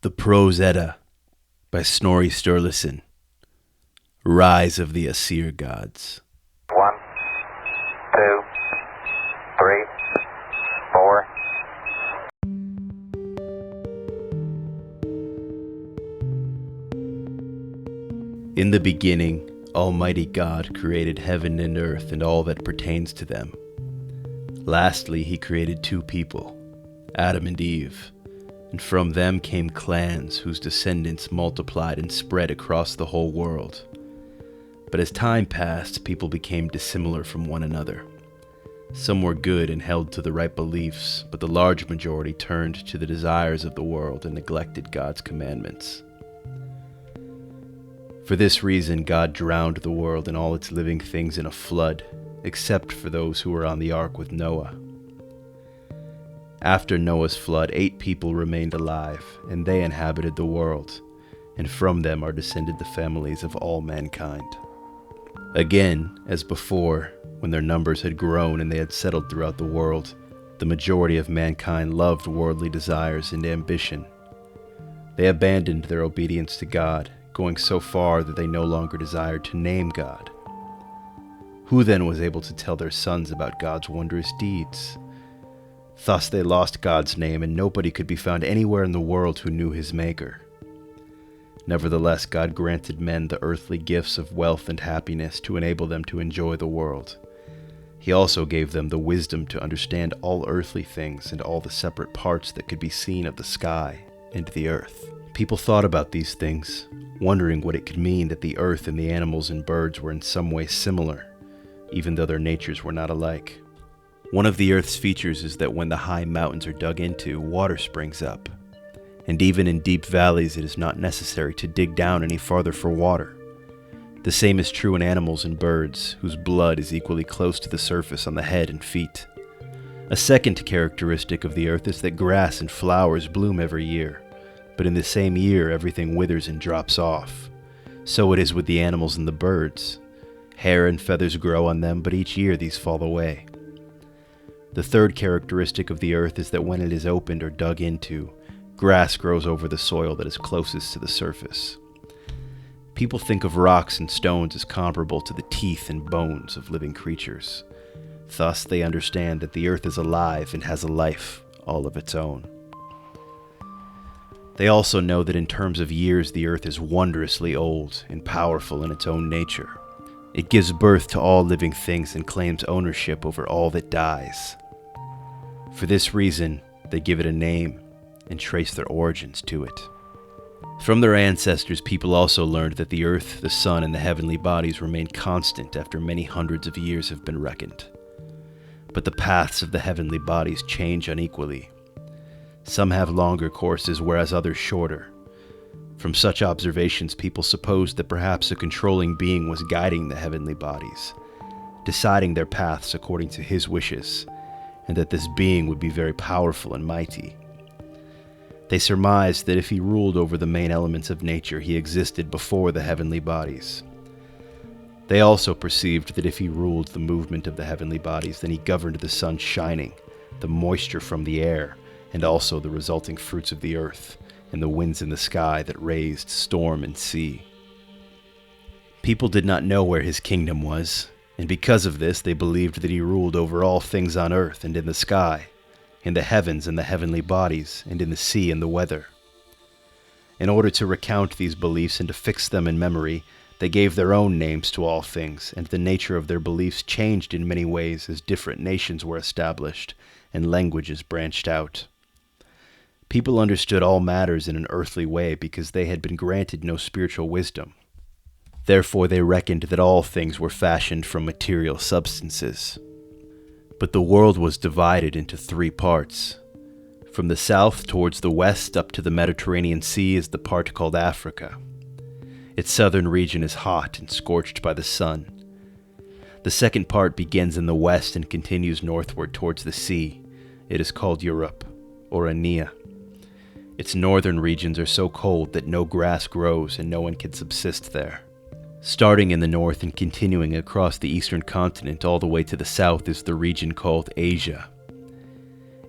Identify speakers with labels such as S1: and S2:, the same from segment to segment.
S1: The Prose Edda by Snorri Sturluson. Rise of the Aesir Gods.
S2: 1, 2, 3, 4.
S1: In the beginning, Almighty God created heaven and earth and all that pertains to them. Lastly, he created two people, Adam and Eve, and from them came clans whose descendants multiplied and spread across the whole world. But as time passed, people became dissimilar from one another. Some were good and held to the right beliefs, but the large majority turned to the desires of the world and neglected God's commandments. For this reason, God drowned the world and all its living things in a flood, except for those who were on the ark with Noah. After Noah's flood, 8 people remained alive, and they inhabited the world, and from them are descended the families of all mankind. Again, as before, when their numbers had grown and they had settled throughout the world, the majority of mankind loved worldly desires and ambition. They abandoned their obedience to God, going so far that they no longer desired to name God. Who then was able to tell their sons about God's wondrous deeds? Thus they lost God's name, and nobody could be found anywhere in the world who knew his Maker. Nevertheless, God granted men the earthly gifts of wealth and happiness to enable them to enjoy the world. He also gave them the wisdom to understand all earthly things and all the separate parts that could be seen of the sky and the earth. People thought about these things, wondering what it could mean that the earth and the animals and birds were in some way similar, even though their natures were not alike. One of the earth's features is that when the high mountains are dug into, water springs up. And even in deep valleys, it is not necessary to dig down any farther for water. The same is true in animals and birds, whose blood is equally close to the surface on the head and feet. A second characteristic of the earth is that grass and flowers bloom every year, but in the same year everything withers and drops off. So it is with the animals and the birds. Hair and feathers grow on them, but each year these fall away. The third characteristic of the earth is that when it is opened or dug into, grass grows over the soil that is closest to the surface. People think of rocks and stones as comparable to the teeth and bones of living creatures. Thus, they understand that the earth is alive and has a life all of its own. They also know that in terms of years, the earth is wondrously old and powerful in its own nature. It gives birth to all living things and claims ownership over all that dies. For this reason, they give it a name and trace their origins to it. From their ancestors, people also learned that the earth, the sun, and the heavenly bodies remain constant after many hundreds of years have been reckoned. But the paths of the heavenly bodies change unequally. Some have longer courses, whereas others shorter. From such observations, people supposed that perhaps a controlling being was guiding the heavenly bodies, deciding their paths according to his wishes, and that this being would be very powerful and mighty. They surmised that if he ruled over the main elements of nature, he existed before the heavenly bodies. They also perceived that if he ruled the movement of the heavenly bodies, then he governed the sun's shining, the moisture from the air, and also the resulting fruits of the earth, and the winds in the sky that raised storm and sea. People did not know where his kingdom was, and because of this they believed that he ruled over all things on earth and in the sky, in the heavens and the heavenly bodies, and in the sea and the weather. In order to recount these beliefs and to fix them in memory, they gave their own names to all things, and the nature of their beliefs changed in many ways as different nations were established and languages branched out. People understood all matters in an earthly way because they had been granted no spiritual wisdom. Therefore they reckoned that all things were fashioned from material substances. But the world was divided into 3 parts. From the south towards the west up to the Mediterranean Sea is the part called Africa. Its southern region is hot and scorched by the sun. The second part begins in the west and continues northward towards the sea. It is called Europe, or Aenea. Its northern regions are so cold that no grass grows and no one can subsist there. Starting in the north and continuing across the eastern continent all the way to the south is the region called Asia.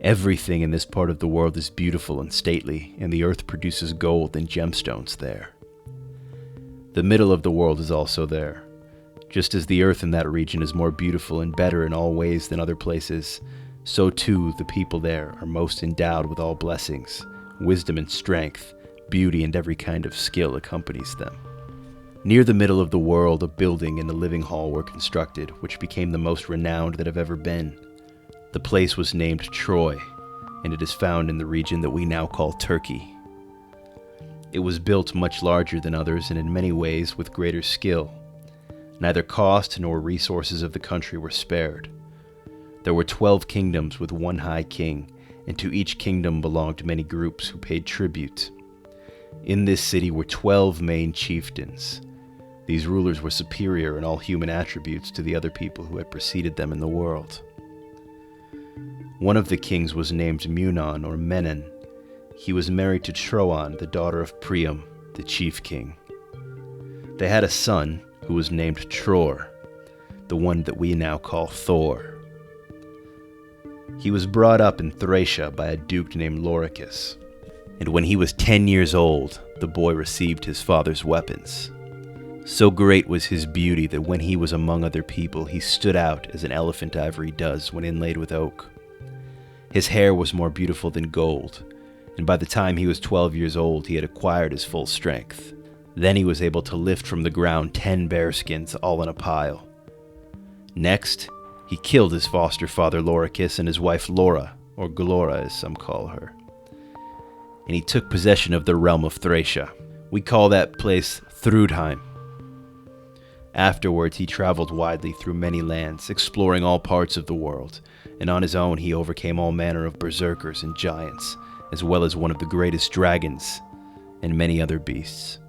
S1: Everything in this part of the world is beautiful and stately, and the earth produces gold and gemstones there. The middle of the world is also there. Just as the earth in that region is more beautiful and better in all ways than other places, so too the people there are most endowed with all blessings, wisdom and strength, beauty and every kind of skill accompanies them. Near the middle of the world, a building and a living hall were constructed, which became the most renowned that have ever been. The place was named Troy, and it is found in the region that we now call Turkey. It was built much larger than others and in many ways with greater skill. Neither cost nor resources of the country were spared. There were 12 kingdoms with one high king, and to each kingdom belonged many groups who paid tribute. In this city were 12 main chieftains. These rulers were superior in all human attributes to the other people who had preceded them in the world. One of the kings was named Munon or Menon. He was married to Troan, the daughter of Priam, the chief king. They had a son who was named Tror, the one that we now call Thor. He was brought up in Thracia by a duke named Loricus, and when he was 10 years old, the boy received his father's weapons. So great was his beauty that when he was among other people, he stood out as an elephant ivory does when inlaid with oak. His hair was more beautiful than gold, and by the time he was 12 years old, he had acquired his full strength. Then he was able to lift from the ground 10 bearskins all in a pile. Next, he killed his foster father Loricus and his wife Laura, or Glora as some call her. And he took possession of the realm of Thracia. We call that place Thrudheim. Afterwards, he traveled widely through many lands, exploring all parts of the world, and on his own he overcame all manner of berserkers and giants, as well as one of the greatest dragons, and many other beasts.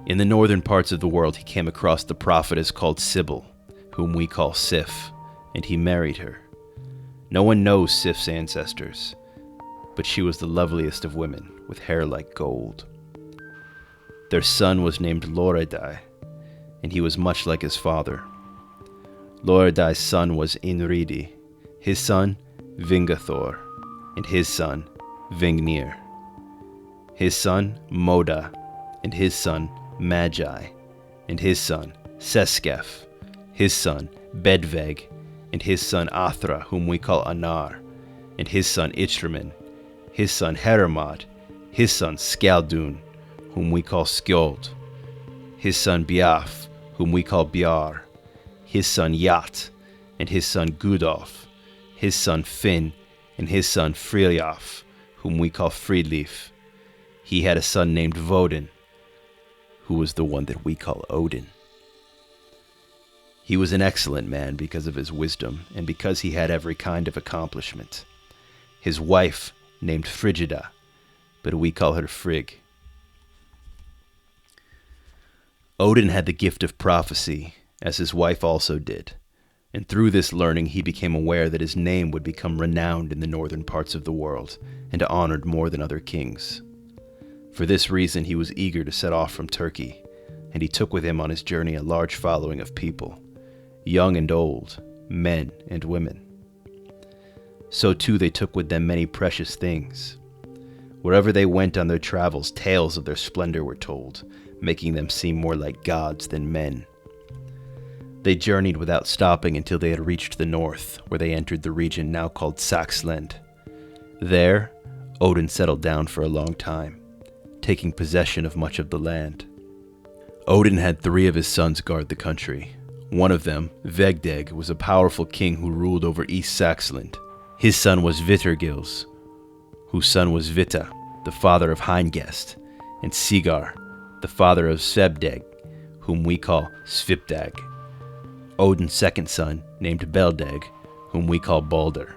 S1: In the northern parts of the world, he came across the prophetess called Sibyl, whom we call Sif, and he married her. No one knows Sif's ancestors, but she was the loveliest of women, with hair like gold. Their son was named Loredai, and he was much like his father. Loredai's son was Inridi, his son Vingathor, and his son Vingnir. His son Moda, and his son Magi, and his son Seskef, his son Bedveg, and his son Athra, whom we call Anar, and his son Itraman, his son Heremod, his son Skaldun, whom we call Skjold, his son Biaf, whom we call Biar, his son Yat, and his son Gudolf, his son Finn, and his son Friljof, whom we call Fridleif. He had a son named Vodin, who was the one that we call Odin. He was an excellent man because of his wisdom, and because he had every kind of accomplishment. His wife named Frigida, but we call her Frigg. Odin had the gift of prophecy, as his wife also did, and through this learning he became aware that his name would become renowned in the northern parts of the world, and honored more than other kings. For this reason he was eager to set off from Turkey, and he took with him on his journey a large following of people, young and old, men and women. So too they took with them many precious things. Wherever they went on their travels, tales of their splendor were told, making them seem more like gods than men. They journeyed without stopping until they had reached the north, where they entered the region now called Saxland. There, Odin settled down for a long time, taking possession of much of the land. Odin had 3 of his sons guard the country. One of them, Vegdeg, was a powerful king who ruled over East Saxland. His son was Vittergils, whose son was Vitta, the father of Heingest, and Sigar, the father of Svebdeg, whom we call Svipdag. Odin's second son, named Beldeg, whom we call Balder.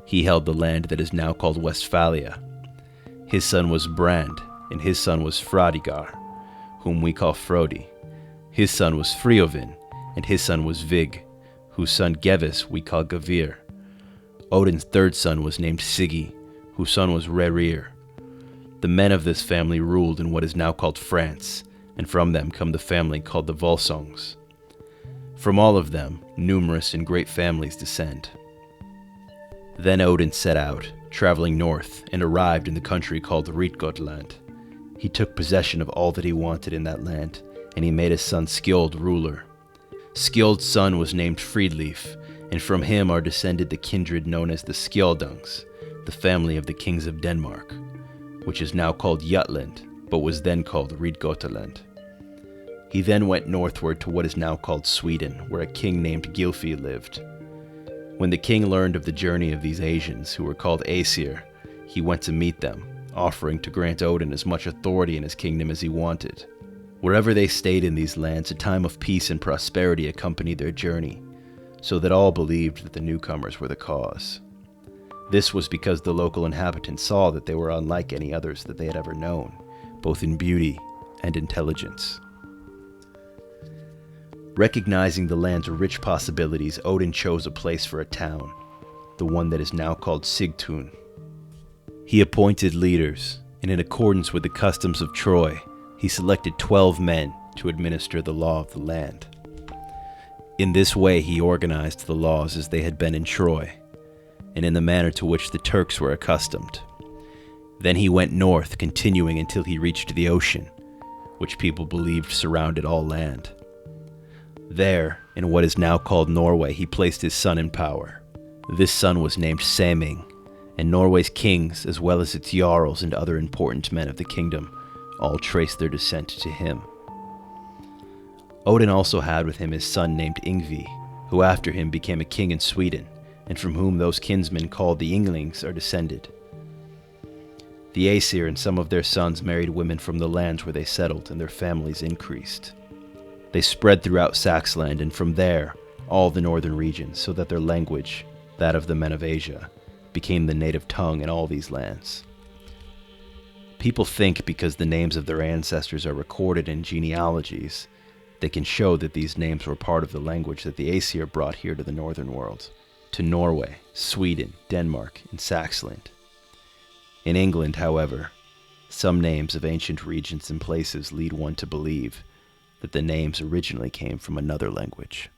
S1: He held the land that is now called Westphalia. His son was Brand, and his son was Frodigar, whom we call Frodi. His son was Friovin, and his son was Vig, whose son Gevis we call Gavir. Odin's third son was named Sigi, whose son was Rerir. The men of this family ruled in what is now called France, and from them come the family called the Volsungs. From all of them, numerous and great families descend. Then Odin set out, traveling north, and arrived in the country called Ritgotland. He took possession of all that he wanted in that land, and he made his son Skjold ruler. Skjold's son was named Fridleif, and from him are descended the kindred known as the Skjoldungs, the family of the kings of Denmark, which is now called Jutland, but was then called Ritgotland. He then went northward to what is now called Sweden, where a king named Gylfi lived. When the king learned of the journey of these Asians, who were called Aesir, he went to meet them, offering to grant Odin as much authority in his kingdom as he wanted. Wherever they stayed in these lands, a time of peace and prosperity accompanied their journey, so that all believed that the newcomers were the cause. This was because the local inhabitants saw that they were unlike any others that they had ever known, both in beauty and intelligence. Recognizing the land's rich possibilities, Odin chose a place for a town, the one that is now called Sigtun. He appointed leaders, and in accordance with the customs of Troy, he selected 12 men to administer the law of the land. In this way he organized the laws as they had been in Troy, and in the manner to which the Turks were accustomed. Then he went north, continuing until he reached the ocean, which people believed surrounded all land. There, in what is now called Norway, he placed his son in power. This son was named Seming, and Norway's kings, as well as its jarls and other important men of the kingdom, all traced their descent to him. Odin also had with him his son named Yngvi, who after him became a king in Sweden, and from whom those kinsmen called the Ynglings are descended. The Aesir and some of their sons married women from the lands where they settled, and their families increased. They spread throughout Saxland, and from there, all the northern regions, so that their language, that of the men of Asia, became the native tongue in all these lands. People think because the names of their ancestors are recorded in genealogies, they can show that these names were part of the language that the Aesir brought here to the northern world, to Norway, Sweden, Denmark, and Saxland. In England, however, some names of ancient regions and places lead one to believe that the names originally came from another language.